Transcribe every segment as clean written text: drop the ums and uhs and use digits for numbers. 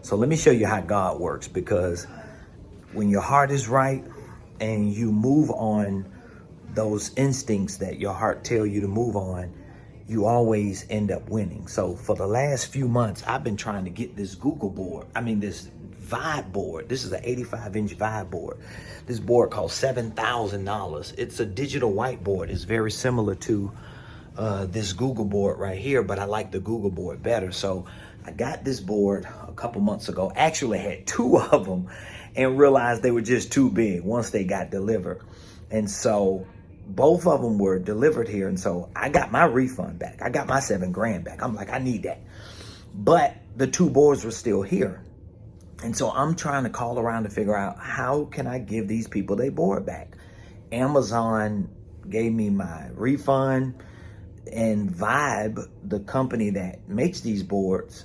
So let me show you how God works, because when your heart is right and you move on those instincts that your heart tell you to move on, you always end up winning. So for the last few months, I've been trying to get this Google board. This Vibe board. This is an 85-inch Vibe board. This board costs $7,000. It's a digital whiteboard. It's very similar to this Google board right here, but I like the Google board better. So I got this board a couple months ago. Actually had two of them and realized they were just too big once they got delivered. And so both of them were delivered here. And so I got my refund back. I got my $7,000 back. I'm like, I need that. But the two boards were still here. And so I'm trying to call around to figure out, how can I give these people their board back? Amazon gave me my refund, and Vibe, the company that makes these boards,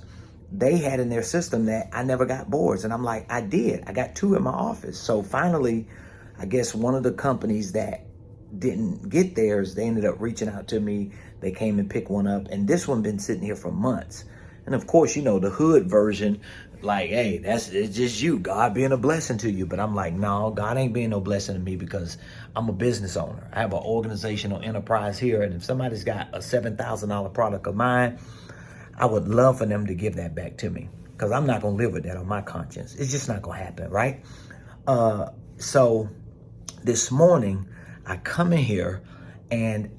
they had in their system that I never got boards. And I'm like, I did. I got two in my office. So finally, I guess one of the companies that didn't get theirs, they ended up reaching out to me. They came and picked one up, and this one been sitting here for months. And of course, you know, the hood version, like, hey, it's just you, God being a blessing to you. But I'm like, no, God ain't being no blessing to me, because I'm a business owner. I have an organizational enterprise here. And if somebody's got a $7,000 product of mine, I would love for them to give that back to me, because I'm not going to live with that on my conscience. It's just not going to happen, right? So this morning, I come in here and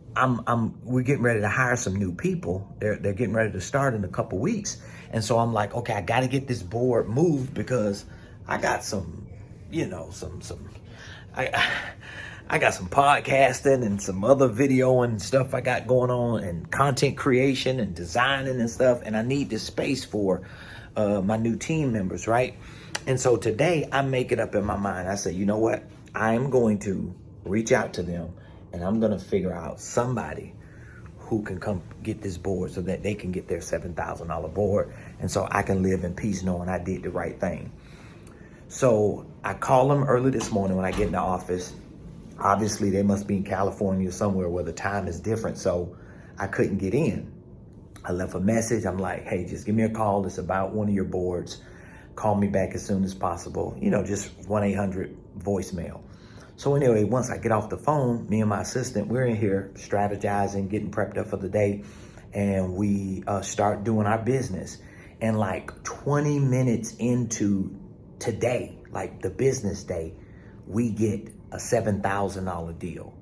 we're getting ready to hire some new people. They're getting ready to start in a couple weeks. And so I'm like, okay, I got to get this board moved, because I got some, you know, I got some podcasting and some other video and stuff I got going on, and content creation and designing and stuff. And I need this space for my new team members, right? And so today I make it up in my mind. I say, you know what? I'm going to reach out to them, and I'm going to figure out somebody who can come get this board so that they can get their $7,000 board. And so I can live in peace knowing I did the right thing. So I call them early this morning when I get in the office. Obviously, they must be in California somewhere where the time is different, so I couldn't get in. I left a message. I'm like, hey, just give me a call. It's about one of your boards. Call me back as soon as possible. You know, just 1-800 voicemail. So anyway, once I get off the phone, me and my assistant, we're in here strategizing, getting prepped up for the day, and we start doing our business. And like 20 minutes into today, like the business day, we get a $7,000 deal.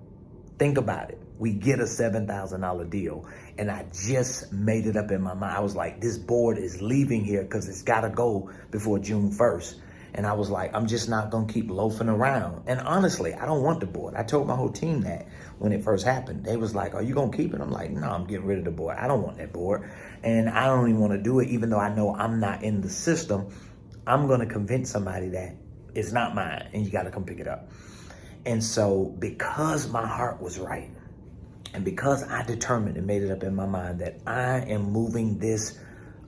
Think about it. We get a $7,000 deal. And I just made it up in my mind. I was like, this board is leaving here because it's got to go before June 1st. And I was like, I'm just not going to keep loafing around. And honestly, I don't want the board. I told my whole team that when it first happened. They was like, are you going to keep it? I'm like, no, I'm getting rid of the board. I don't want that board. And I don't even want to do it, even though I know I'm not in the system. I'm going to convince somebody that it's not mine and you got to come pick it up. And so because my heart was right, and because I determined and made it up in my mind that I am moving this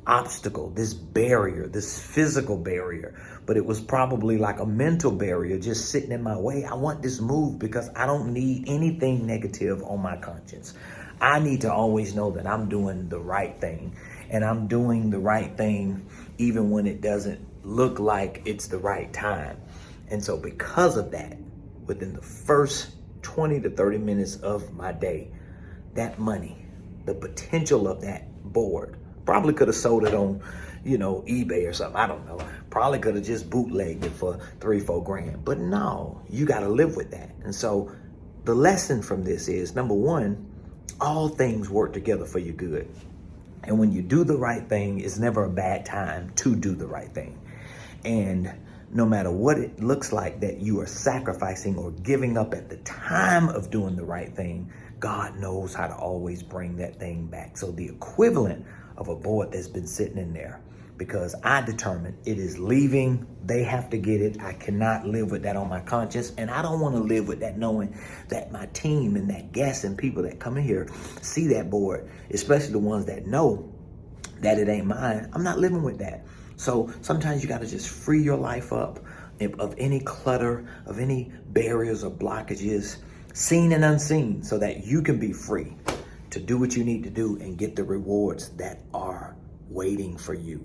obstacle, this barrier, this physical barrier, but it was probably like a mental barrier just sitting in my way. I want this moved because I don't need anything negative on my conscience. I need to always know that I'm doing the right thing, and I'm doing the right thing even when it doesn't look like it's the right time. And so because of that, within the first 20 to 30 minutes of my day, that money, the potential of that board, probably could have sold it on, you know, eBay or something. I don't know. Probably could have just bootlegged it for $3-4 grand. But no, you got to live with that. And so the lesson from this is, number one, all things work together for your good. And when you do the right thing, it's never a bad time to do the right thing. And no matter what it looks like that you are sacrificing or giving up at the time of doing the right thing, God knows how to always bring that thing back. So the equivalent of a board that's been sitting in there, because I determined it is leaving, they have to get it. I cannot live with that on my conscience. And I don't want to live with that knowing that my team and that guests and people that come in here see that board, especially the ones that know that it ain't mine. I'm not living with that. So sometimes you got to just free your life up of any clutter, of any barriers or blockages, seen and unseen, so that you can be free to do what you need to do and get the rewards that are waiting for you.